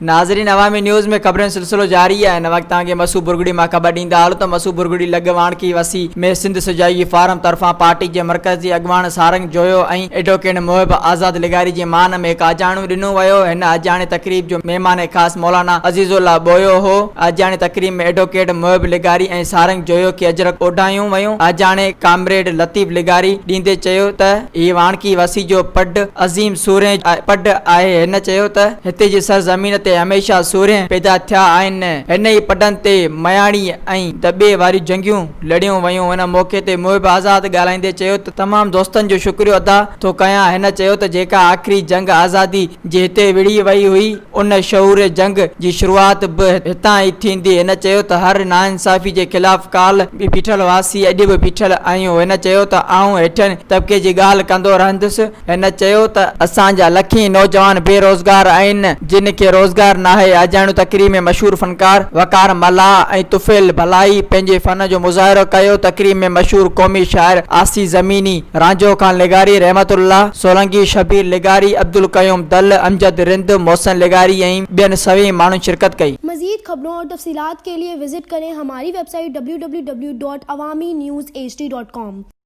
नाज़रीन, अवामी न्यूज़ में खबरें सिलसिलो जारी है। इन वक्त तव्हांखे मसूद बुरगुड़ी मां ख़बर ॾींदा हलो त मसूद बुरगुड़ी लगवाणकी वसी में सिंध सुजाई फारम तरफ़ां पार्टी जे मरकज़ी अॻवान सारंग जोयो ऐं एडवोकेट मोहिब आज़ाद लिगारी जे मान में हिकु अजाणो ॾिनो वियो। हिन अजाणे तकरीब जो महिमान ख़ासि मौलाना अज़ीज़ुल्लाह बोयो हो। अजाणे तकरीब में एडवोकेट मोहिब लिगारी ऐं सारंग जोयो खे अजरक ओढायूं वियूं। अजाणे कामरेड लतीफ़ लिगारी ॾींदे चयो त हीअ वाणकी वसी जो पड अज़ीम सूरे पड आहे। हिन चयो त हिते जी सरज़मीन ते हमेशा सूर्य पैदा थिया आहिनि। हिन ई पडनि ते मयाणी ऐं दॿे वारियूं जंगियूं लड़ियूं वयूं। हिन मौक़े ते मोहिब आज़ाद ॻाल्हाईंदे चयो त तमामु दोस्तनि जो शुक्रियो अदा थो कयां। हिन चयो त जेका आख़िरी जंग आज़ादी जे हिते विड़ी वई हुई उन शऊर जंग जी शुरूआत बि हितां ई थींदी। हिन चयो त हर नाइंसाफ़ी जे ख़िलाफ़ काल बि बीठल हुआसीं, अॼु बि बीठल आहियूं। हिन चयो त आऊं हेठनि तबिके जी ॻाल्हि कंदो रहंदुसि। हिन चयो त असांजा लखी नौजवान बेरोज़गार आहिनि जिन खे रोज़गार नाहे। अजाणो तकरीब में मशहूर फनकार वकार मल्लाह ऐं तुफ़ैल भलाई पंहिंजे फ़न जो मुज़ाहिरो कयो। तकरीब में मशहूर क़ौमी शाइर आसी ज़मीनी, रांझो खान लिगारी, रहमतुल्लाह सोलंकी, शबीर लिगारी, अब्दुल क़यूम दल, अमजद रिंद, मोहसिन लिगारी ऐं ॿियनि सभी माण्हुनि शिरकत कई। मज़ीद खबरों और तफसीलात के लिए विजिट करें हमारी वेबसाइट www.awamiNewsHD.com।